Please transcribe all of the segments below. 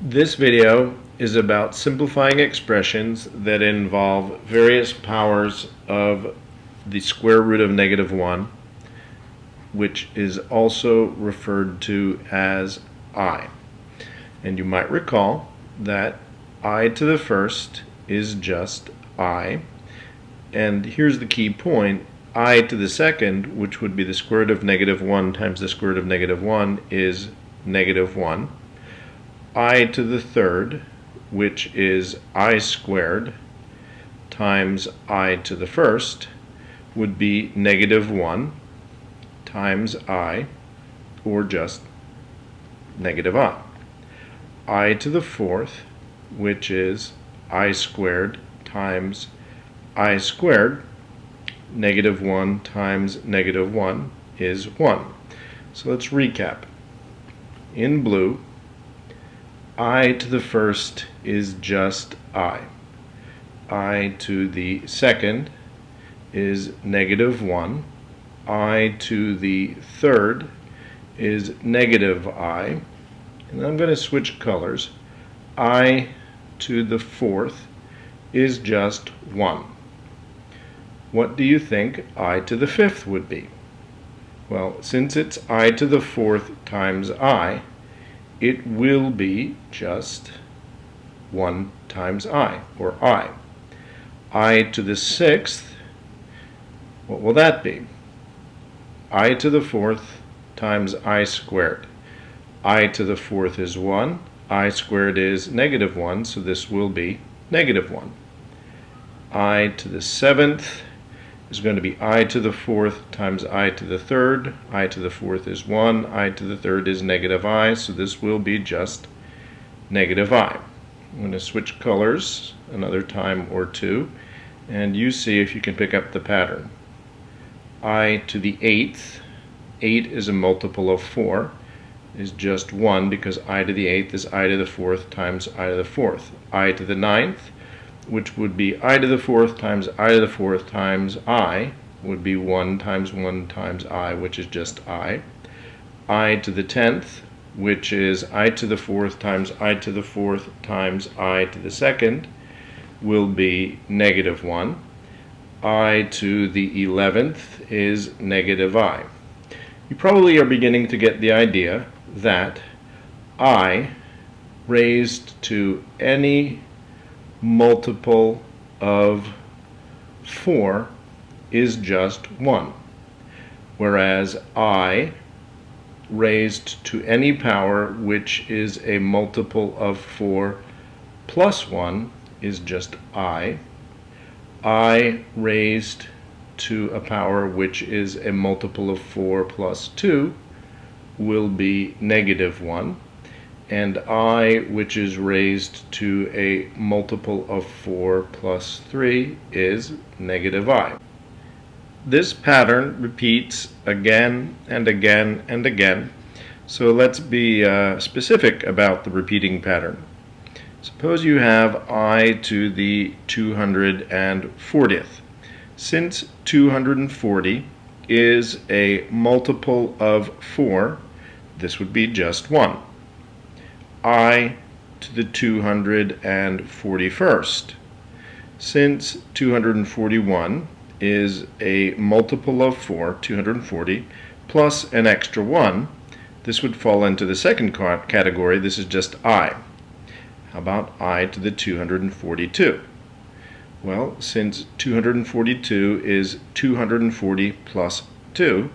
This video is about simplifying expressions that involve various powers of the square root of -1, which is also referred to as I. And you might recall that I to the first is just I. And here's the key point. I to the second, which would be the square root of -1 times the square root of -1, is -1. I to the third, which is I squared, times I to the first, would be -1 times I, or just -I. I to the fourth, which is I squared times I squared, -1 times -1 is 1. So let's recap. In blue, I to the first is just I. I to the second is -1. I to the third is -I. And I'm going to switch colors. I to the fourth is just 1. What do you think I to the fifth would be? Well, since it's I to the fourth times I, it will be just 1 times I, or I. I to the sixth, what will that be? I to the fourth times I squared. I to the fourth is 1. I squared is -1, so this will be -1. I to the seventh is going to be I to the fourth times I to the third. I to the fourth is 1. I to the third is -I, so this will be just -I. I'm going to switch colors another time or two, and you see if you can pick up the pattern. I to the eighth, 8 is a multiple of 4, is just 1 because I to the eighth is I to the fourth times I to the fourth. I to the ninth, which would be I to the fourth times I to the fourth times I, would be 1 times I, which is just I. I to the 10th, which is I to the fourth times I to the fourth times I to the second, will be -1. I to the 11th is -I. You probably are beginning to get the idea that I raised to any multiple of 4 is just 1, whereas I raised to any power which is a multiple of 4 plus 1 is just I raised to a power which is a multiple of 4 plus 2 will be -1, and I, which is raised to a multiple of 4 plus 3, is -I. This pattern repeats again and again and again, so let's be specific about the repeating pattern. Suppose you have I to the 240th. Since 240 is a multiple of 4, this would be just 1. I to the 241st. Since 241 is a multiple of 4, 240, plus an extra 1, this would fall into the second category. This is just I. How about I to the 242? Well, since 242 is 240 plus 2,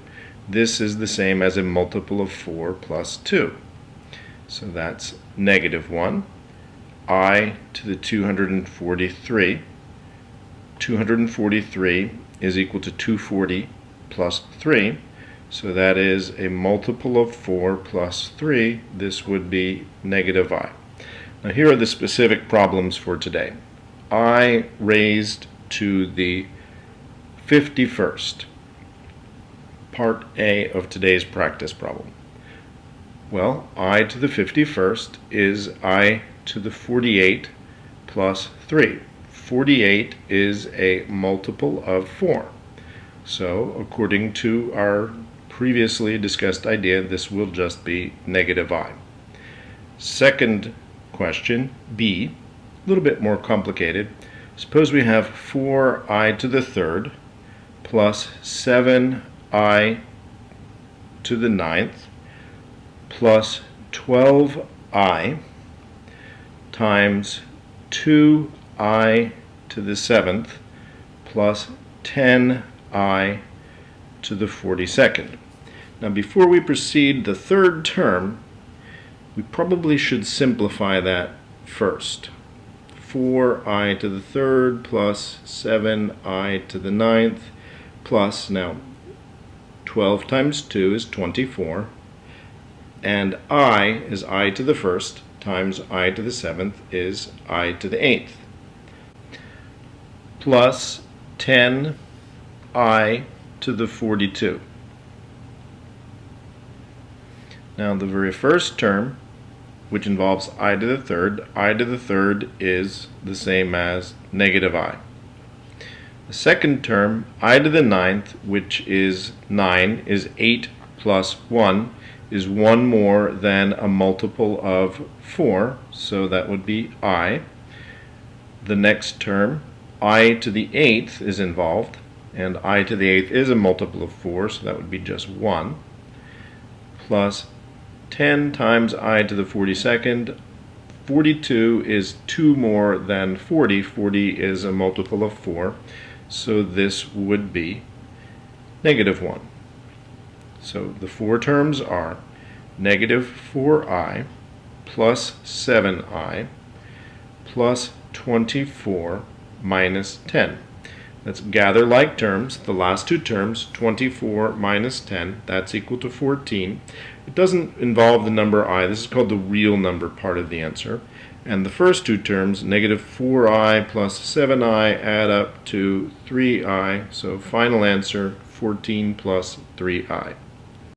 this is the same as a multiple of 4 plus 2. So that's -1. I to the 243. 243 is equal to 240 plus 3. So that is a multiple of 4 plus 3. This would be -I. Now here are the specific problems for today. I raised to the 51st. Part A of today's practice problem. Well, I to the 51st is I to the 48 plus 3. 48 is a multiple of 4. So, according to our previously discussed idea, this will just be -I. Second question, B, a little bit more complicated. Suppose we have 4i to the third plus 7i to the ninth plus 12i times 2i to the seventh plus 10i to the 42nd. Now before we proceed the third term, we probably should simplify that first. 4i to the third plus 7i to the ninth plus, now 12 times 2 is 24, and I is I to the first times I to the seventh is I to the eighth, plus 10I to the 42. Now the very first term, which involves I to the third is the same as negative I. The second term, I to the ninth, which is 9, is 8 plus 1, is 1 more than a multiple of 4, so that would be I. The next term, I to the eighth, is involved, and I to the eighth is a multiple of 4, so that would be just 1, plus 10 times I to the 42nd. 42 is 2 more than 40. 40 is a multiple of 4, so this would be negative 1. So the four terms are negative 4i plus 7i plus 24 minus 10. Let's gather like terms. The last two terms, 24 minus 10, that's equal to 14. It doesn't involve the number I. This is called the real number part of the answer. And the first two terms, negative 4i plus 7i, add up to 3i. So final answer, 14 plus 3i.